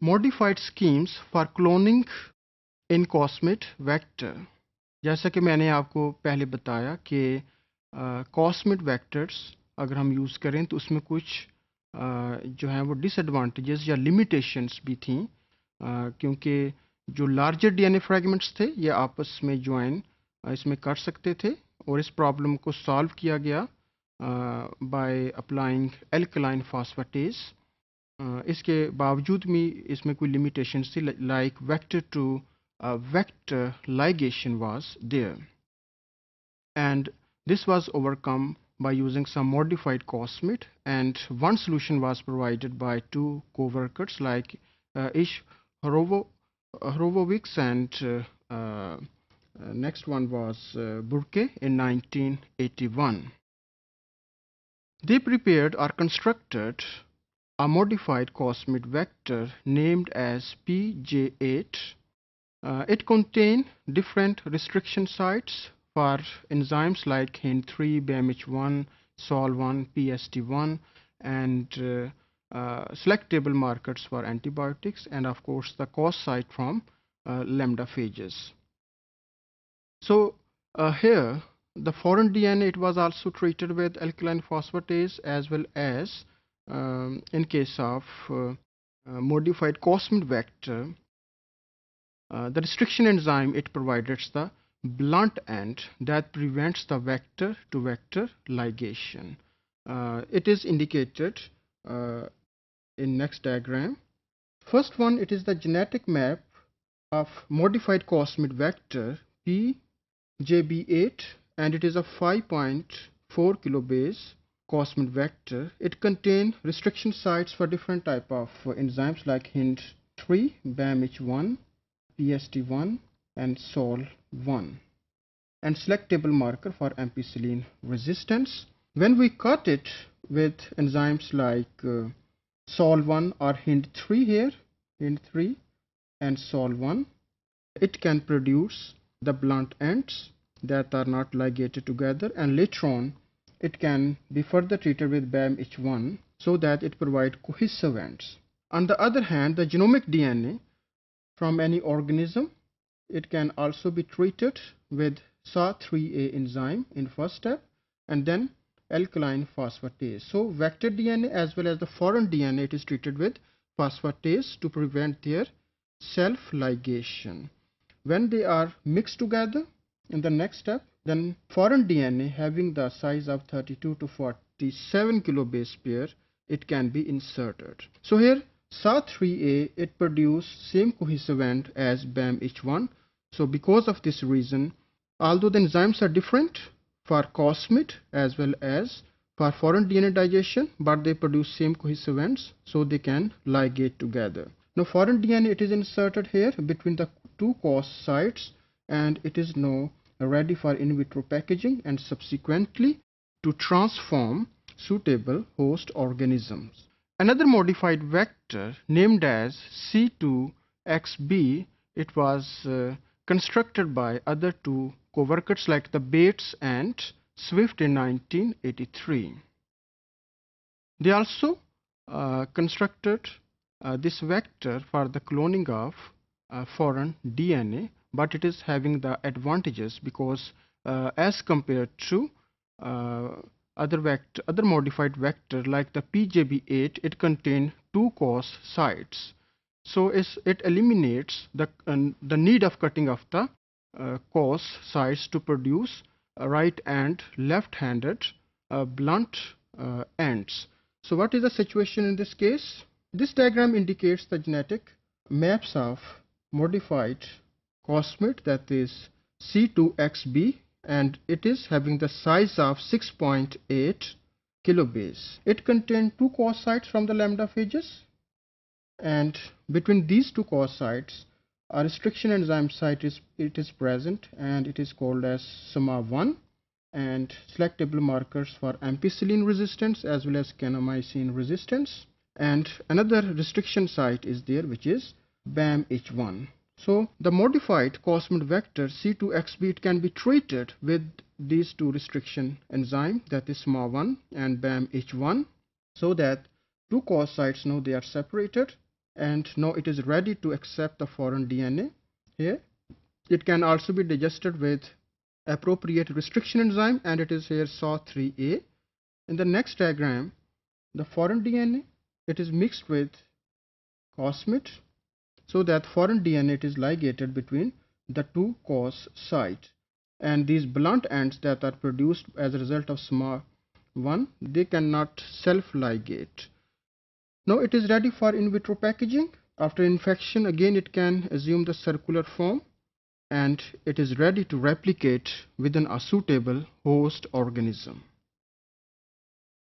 modified schemes for cloning in cosmate vector. जैसा कि मैंने आपको पहले बताया कि cosmate vectors अगर हम यूज़ करें तो उसमें कुछ जो है वो डिसएडवांटेजेस या लिमिटेशंस भी थी, क्योंकि जो लार्जर डीएनए फ्रैगमेंट्स थे ये आपस में ज्वाइन इसमें कर सकते थे, और इस प्रॉब्लम को सॉल्व किया गया बाय अप्लाइंग एल्कलाइन फॉस्फेटेज। इसके बावजूद भी इसमें कोई लिमिटेशंस थी, like vector to vector ligation was there, and this was overcome by using some modified cosmate, and one solution was provided by two co-workers like Ish Horovovics and next one was Burke in 1981. They prepared or constructed a modified cosmate vector named as PJ8. It contained different restriction sites for enzymes like HIN3, BMH1, SOL1, Ph.D, and selectable markers for antibiotics, and of course the cos site from lambda phages. So here the foreign DNA, it was also treated with alkaline phosphatase, as well as in case of modified cosmate vector, the restriction enzyme, it provides the blunt end that prevents the vector to vector ligation. It is indicated in next diagram. First one, it is the genetic map of modified cosmate vector PJB8, and it is a 5.4 kilobase cosmate vector. It contains restriction sites for different type of enzymes like HIN3, BMH1, Ph.D, and SOL1, and selectable marker for ampicillin resistance. When we cut it with enzymes like SOL1 or HIN3 here, HIN3 and SOL1, it can produce the blunt ends that are not ligated together, and later on it can be further treated with BAMH1 so that it provides cohesive ends. On the other hand, the genomic DNA from any organism, it can also be treated with SA3A enzyme in first step, and then alkaline phosphatase. So vector DNA as well as the foreign DNA, it is treated with phosphatase to prevent their self-ligation. When they are mixed together in the next step, then foreign DNA having the size of 32 to 47 kilobase pair, it can be inserted. So here SA3A, it produce same cohesive end as BAMH1. So because of this reason, although the enzymes are different for cosmate as well as for foreign DNA digestion, but they produce same cohesive ends, so they can ligate together. Now foreign DNA, it is inserted here between the two cos sites, and it is now ready for in vitro packaging and subsequently to transform suitable host organisms. Another modified vector named as C2XB, it was constructed by other two co-workers like the Bates and Swift in 1983. They also constructed this vector for the cloning of foreign DNA, but it is having the advantages because as compared to other modified vector like the PJB8, it contains two cos sites, so it eliminates the need of cutting of the cos sites to produce right and left-handed blunt ends. So what is the situation in this case? This diagram indicates the genetic maps of modified cosmate, that is C2XB, and it is having the size of 6.8 kilobase. It contains two cos sites from the lambda phages, and between these two cos sites a restriction enzyme site is present, and it is called as SMA1, and selectable markers for ampicillin resistance as well as kanamycin resistance, and another restriction site is there which is BAMH1. So the modified cosmate vector C2XB, it can be treated with these two restriction enzyme, that is SMA1 and BAMH1, so that two cos sites now they are separated, and now it is ready to accept the foreign DNA here. It can also be digested with appropriate restriction enzyme, and it is here SAW3A. In the next diagram, the foreign DNA, it is mixed with cosmate, so that foreign DNA is ligated between the two cos sites, and these blunt ends that are produced as a result of small 1, they cannot self-ligate. Now it is ready for in vitro packaging. After infection, again it can assume the circular form, and it is ready to replicate within a suitable host organism.